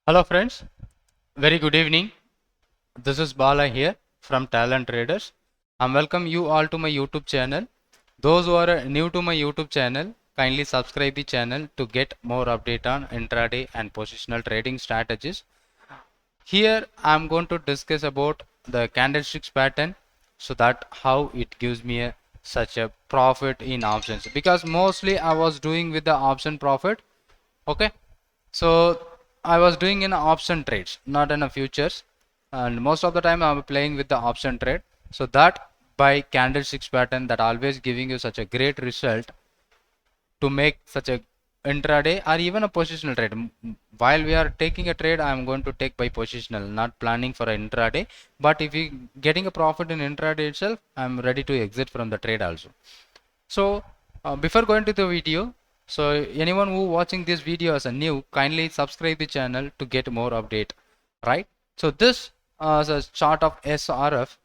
Hello friends, very good evening. This is Bala here from Talent Traders. I welcome you all to my YouTube channel. Those who are new to my YouTube channel, kindly subscribe the channel to get more update on intraday and positional trading strategies. Here I am going to discuss about the candlesticks pattern, so that how it gives me such a profit in options, because mostly I was doing with the option profit. Okay, so I was doing in option trades, not in a futures, and most of the time I'm playing with the option trade. So that by candlesticks pattern that always giving you such a great result to make such a intraday or even a positional trade. While we are taking a trade, I am going to take by positional, not planning for an intraday. But if you getting a profit in intraday itself, I am ready to exit from the trade also. So before going to the video, so anyone who watching this video as a new, kindly subscribe the channel to get more update, right? So this is a chart of SRF.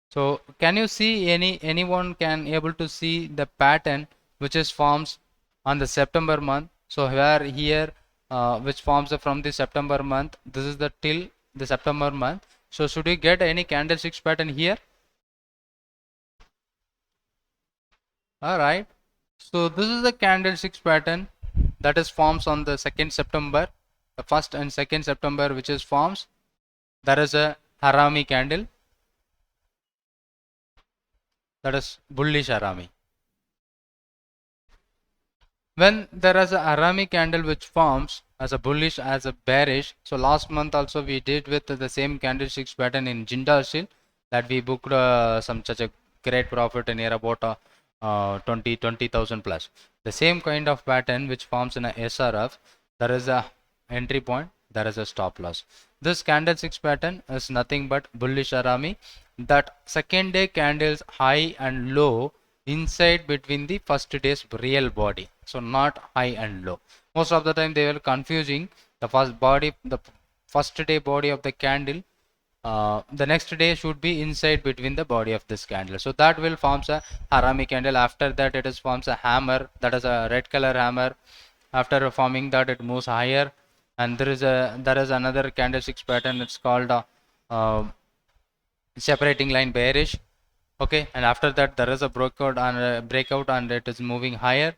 So can you see anyone can able to see the pattern which is forms on the September month? So where here which forms from the September month, this is the till the September month. So should we get any candlesticks pattern here? All right. So this is the candlesticks pattern that is forms on the 2nd September, the 1st and 2nd September, which is forms. There is a Harami candle, that is bullish Harami. When there is a Harami candle which forms as a bullish as a bearish, so last month also we did with the same candlesticks pattern in Jindal Steel that we booked some such a great profit near about 20,000 plus. The same kind of pattern which forms in a SRF, there is a entry point, there is a stop loss. This candlesticks pattern is nothing but bullish Harami. That second day candles high and low inside between the first day's real body, so not high and low. Most of the time they will confusing the first day body of the candle. The next day should be inside between the body of this candle, so that will forms a Harami candle. After that it is forms a hammer, that is a red color hammer. After forming that, it moves higher, and there is another candlesticks pattern. It's called uh, separating line bearish. Okay, and after that there is a breakout and it is moving higher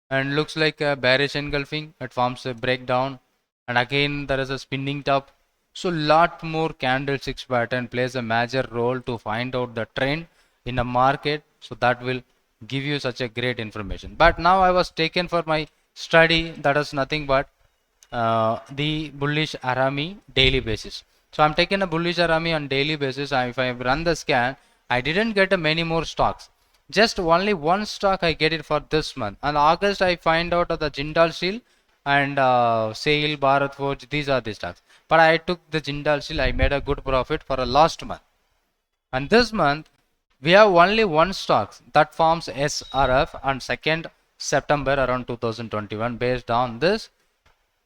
and looks like a bearish engulfing. It forms a breakdown, and again there is a spinning top. So lot more candlesticks pattern plays a major role to find out the trend in a market, so that will give you such a great information. But now I was taken for my study, that is nothing but the bullish Harami daily basis. So I'm taking a bullish Harami on daily basis. If I run the scan, I didn't get many more stocks. Just only one stock I get it for this month. And August I find out of the Jindal Steel and SAIL, Bharat Forge. These are the stocks. But I took the Jindal Steel. I made a good profit for a last month. And this month we have only one stock that forms SRF on 2nd September around 2021 based on this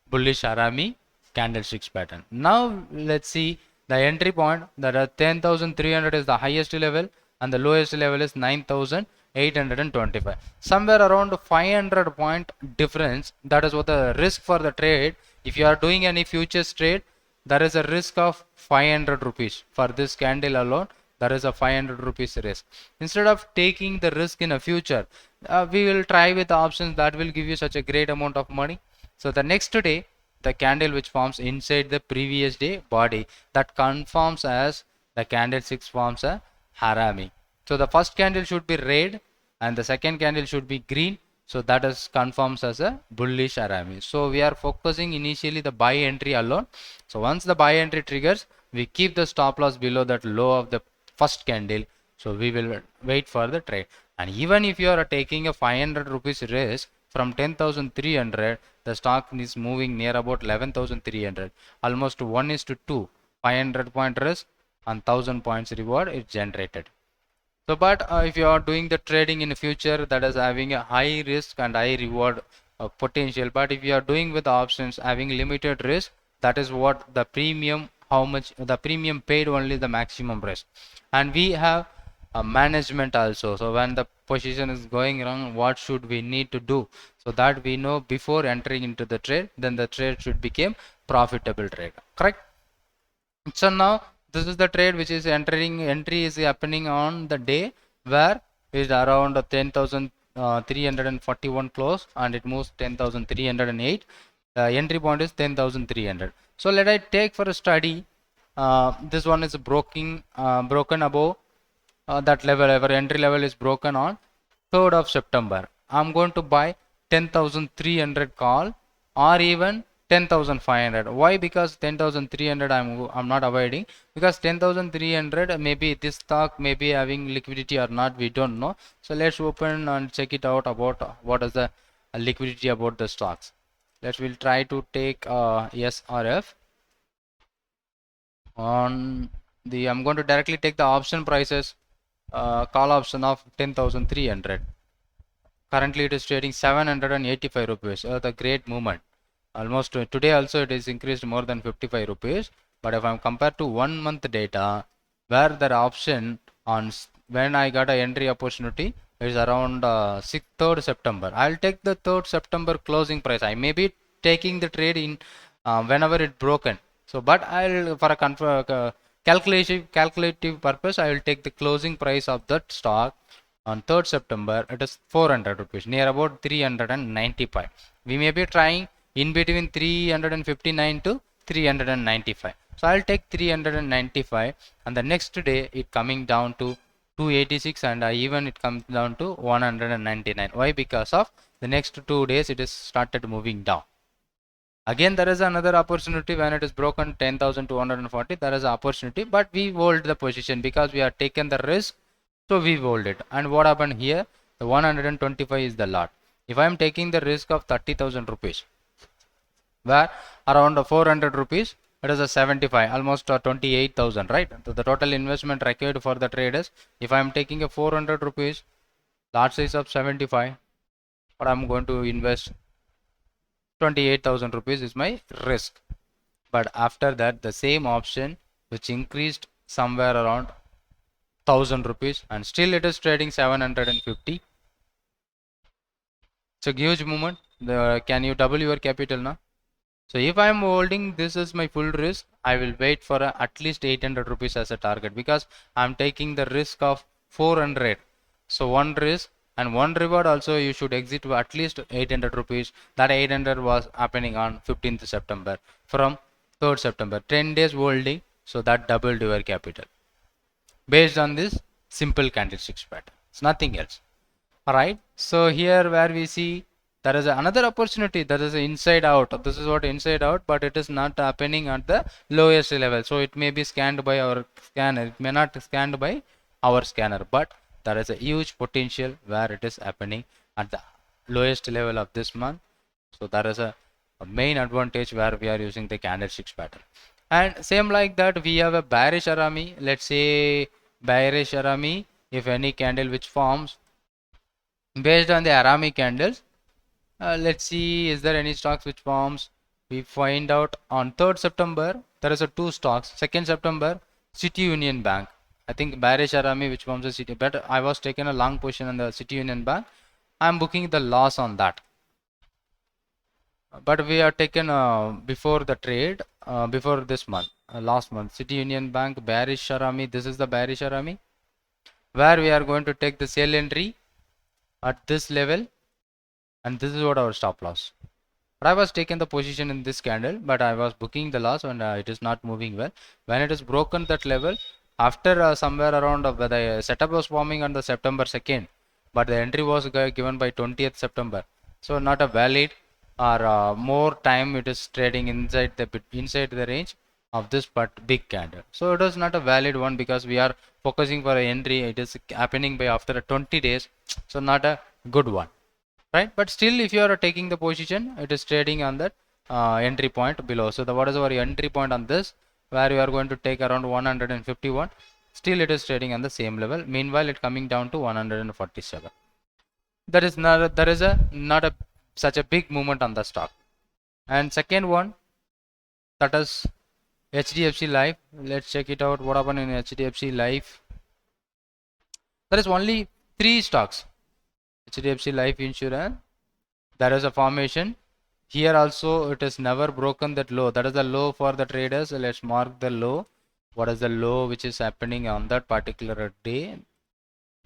bullish Harami candlesticks pattern. Now let's see the entry point. That are 10,300 is the highest level and the lowest level is 9,825. Somewhere around 500 point difference. That is what the risk for the trade. If you are doing any futures trade, there is a risk of 500 rupees for this candle alone. There is a 500 rupees risk. Instead of taking the risk in a future, we will try with the options that will give you such a great amount of money. So the next day, the candle which forms inside the previous day body, that conforms as the candlesticks forms a Harami. So the first candle should be red and the second candle should be green. So that is conforms as a bullish Harami. So we are focusing initially the buy entry alone. So once the buy entry triggers, we keep the stop loss below that low of the first candle. So we will wait for the trade. And even if you are taking a 500 rupees risk from 10,300, the stock is moving near about 11,300, almost 1 is to 2, 500 point risk and 1000 points reward is generated. So but if you are doing the trading in the future, that is having a high risk and high reward potential. But if you are doing with options having limited risk, that is what the premium, how much the premium paid only the maximum risk. And we have management also. So when the position is going wrong, what should we need to do, so that we know before entering into the trade, then the trade should become profitable trade, correct? So now this is the trade which is entry is happening on the day where it is around 10,341 close, and it moves 10,308. The entry point is 10,300. So let I take for a study. This one is broken above that level. Our entry level is broken on 3rd of September. I'm going to buy 10,300 call, or even 10,500. Why? Because 10,300 I'm not avoiding, because 10,300 maybe this stock may be having liquidity or not, we don't know. So let's open and check it out about what is the liquidity about the stocks. We'll try to take S or F on the. I'm going to directly take the option prices, call option of 10,300. Currently it is trading 785 rupees. The great movement. Almost today also it is increased more than 55 rupees. But if I'm compared to 1 month data, where the option on when I got a entry opportunity is around 3rd September. I'll take the 3rd September closing price. I may be taking the trade in whenever it broken. So, but I'll for a calculative purpose, I will take the closing price of that stock on 3rd September. It is 400 rupees, near about 395. We may be trying in between 359 to 395. So I'll take 395, and the next day it coming down to 286, and even it comes down to 199. Why? Because of the next 2 days it is started moving down. Again there is another opportunity when it is broken 10,240. There is an opportunity, but we hold the position because we have taken the risk, so we hold it. And what happened here? The 125 is the lot. If I am taking the risk of 30,000 rupees, where around 400 rupees, it is a 75, almost 28,000, right? So the total investment required for the traders, if I am taking a 400 rupees, lot size of 75, but I'm going to invest 28,000 rupees is my risk. But after that, the same option which increased somewhere around 1,000 rupees, and still it is trading 750. It's a huge movement. Can you double your capital now? So if I am holding this is my full risk, I will wait for at least 800 rupees as a target, because I am taking the risk of 400. So one risk and one reward also, you should exit to at least 800 rupees. That 800 was happening on 15th September from 3rd September. 10 days holding, so that doubled your capital based on this simple candlesticks pattern. It's nothing else. Alright, so here where we see there is another opportunity, that is inside out. This is what inside out, but it is not happening at the lowest level. So it may be scanned by our scanner, it may not scanned by our scanner, but there is a huge potential where it is happening at the lowest level of this month. So there is a main advantage where we are using the candlesticks pattern. And same like that, we have a bearish Arami. Let's say bearish Arami, if any candle which forms based on the Arami candles, let's see, is there any stocks which forms? We find out on 3rd September there is a two stocks. 2nd September, City Union Bank. I think bearish Arami which forms a city, but I was taken a long position on the City Union Bank. I am booking the loss on that. But we are taken before the trade, before this month, last month. City Union Bank bearish Arami. This is the bearish Arami, where we are going to take the sell entry at this level, and this is what our stop loss. But I was taking the position in this candle, but I was booking the loss, and it is not moving well. When it is broken that level, after somewhere around the setup was forming on the September 2nd, but the entry was given by 20th September. So not a valid, or more time it is trading inside the range of this but big candle. So it is not a valid one, because we are focusing for an entry. It is happening by after 20 days, so not a good one, right? But still, if you are taking the position, it is trading on that entry point below. So the what is our entry point on this, where you are going to take around 151. Still it is trading on the same level. Meanwhile, it coming down to 147. That is not there is a not a such a big movement on the stock. And second one, that is HDFC Life. Let's check it out. What happened in HDFC Life? There is only 3 stocks. HDFC Life Insurance. There is a formation. Here also it is never broken that low. That is the low for the traders. Let's mark the low. What is the low which is happening on that particular day?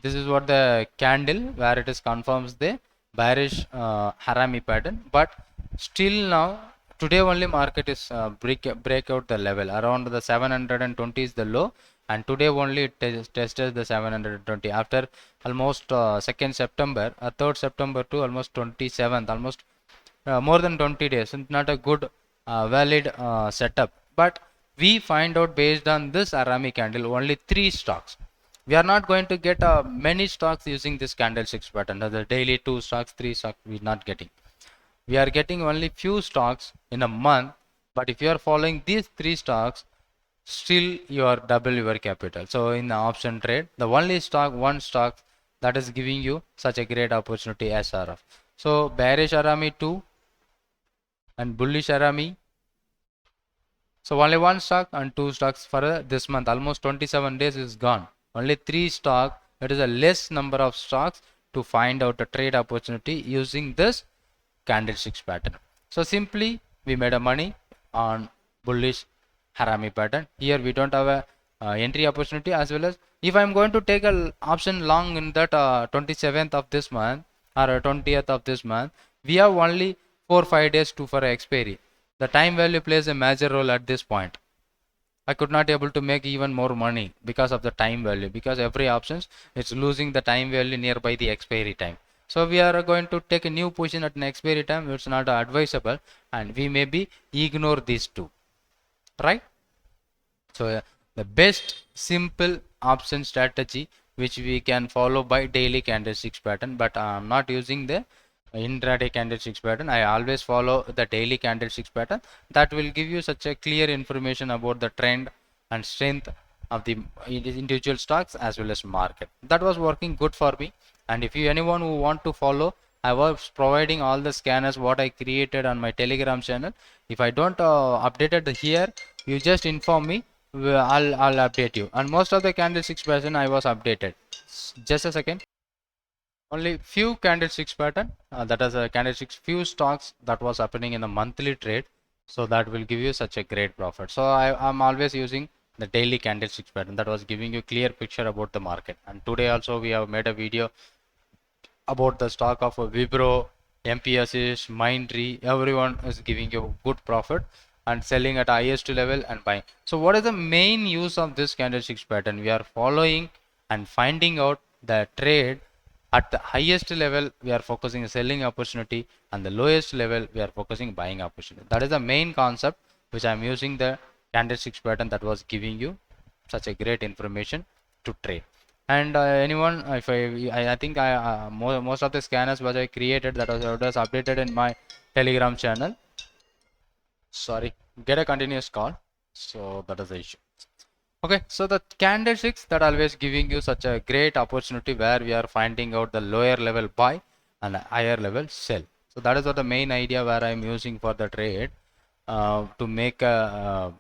This is what the candle where it is confirms the bearish Harami pattern. But still now today only market is break out the level around the 720 is the low, and today only it tested the 720 after almost 2nd September, 3rd September to almost 27th, almost more than 20 days. It's not a good valid setup, but we find out based on this Arami candle only 3 stocks. We are not going to get many stocks using this candlesticks pattern. The daily 2 stocks, 3 stocks we are not getting. We are getting only few stocks in a month, but if you are following these 3 stocks, still you are double your capital. So in the option trade, the only stock, one stock that is giving you such a great opportunity SRF. So bearish Arami 2 and bullish Arami. So only one stock and 2 stocks for this month. Almost 27 days is gone. Only 3 stock. It is a less number of stocks to find out a trade opportunity using this candlesticks pattern. So simply we made a money on bullish Harami pattern. Here we don't have a entry opportunity, as well as if I'm going to take a option long in that 27th of this month or 20th of this month, we have only 4-5 days to for expiry. The time value plays a major role at this point. I could not able to make even more money because of the time value, because every options it's losing the time value nearby the expiry time. So we are going to take a new position at an expiry time. It's not advisable, and we maybe ignore these two, right? So the best simple option strategy which we can follow by daily candlesticks pattern, but I'm not using the intraday candlesticks pattern. I always follow the daily candlesticks pattern. That will give you such a clear information about the trend and strength of the individual stocks as well as market. That was working good for me. And if you anyone who want to follow, I was providing all the scanners what I created on my Telegram channel. If I don't update it here, you just inform me. I'll update you. And most of the candlesticks pattern I was updated. Just a second. Only few candlesticks pattern, that is a candlesticks few stocks that was happening in a monthly trade, so that will give you such a great profit. So I'm always using the daily candlesticks pattern that was giving you clear picture about the market. And today also we have made a video about the stock of Wipro, MPSish, Mindtree. Everyone is giving you good profit and selling at highest level and buying. So what is the main use of this candlesticks pattern? We are following and finding out the trade at the highest level. We are focusing selling opportunity, and the lowest level we are focusing buying opportunity. That is the main concept which I am using the candlesticks pattern that was giving you such a great information to trade. And anyone, if I think most of the scanners which I created, that was updated in my Telegram channel. Sorry, get a continuous call. So that is the issue. Okay, so the candlesticks that always giving you such a great opportunity where we are finding out the lower level buy and higher level sell. So that is what the main idea where I'm using for the trade to make my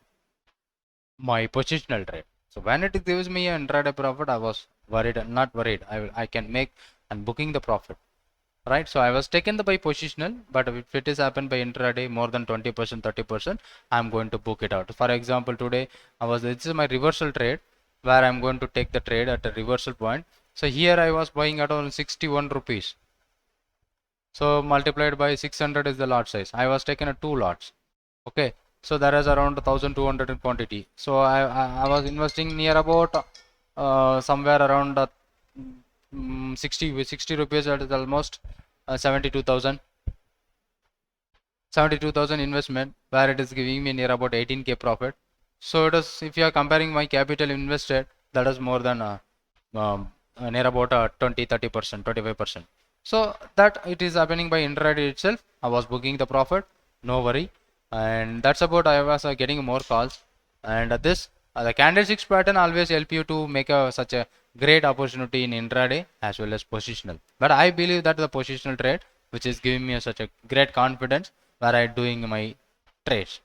positional trade. So when it gives me an intraday profit, I was worried, not worried. I can make and booking the profit, right? So I was taken the by positional, but if it is happened by intraday more than 20%, 30%, I'm going to book it out. For example, today this is my reversal trade where I'm going to take the trade at a reversal point. So here I was buying at on 61 rupees. So multiplied by 600 is the lot size. I was taken a 2 lots. Okay. So there is around 1200 in quantity. So I was investing near about somewhere around 60 rupees. That is almost 72,000 investment, where it is giving me near about 18k profit. So it is, if you are comparing my capital invested, that is more than near about 20, 30%, 25%. So that it is happening by intraday itself. I was booking the profit, no worry. And that's about I was getting more calls. And this the candlesticks pattern always help you to make such a great opportunity in intraday as well as positional. But I believe that the positional trade, which is giving me such a great confidence where I doing my trades.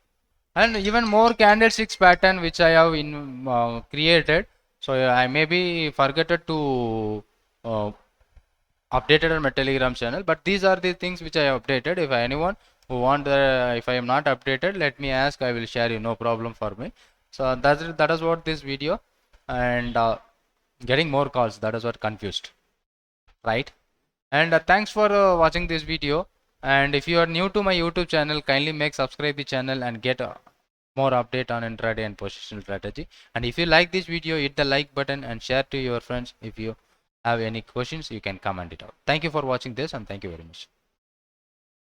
And even more candlesticks pattern which I have created. So I maybe forgot to updated on my Telegram channel. But these are the things which I have updated. If anyone who want if I am not updated, let me ask, I will share you, no problem for me. So that is what this video. And getting more calls, that is what confused, right? And thanks for watching this video. And if you are new to my YouTube channel, kindly make subscribe the channel and get more update on intraday and positional strategy. And if you like this video, hit the like button and share to your friends. If you have any questions, you can comment it out. Thank you for watching this, and thank you very much.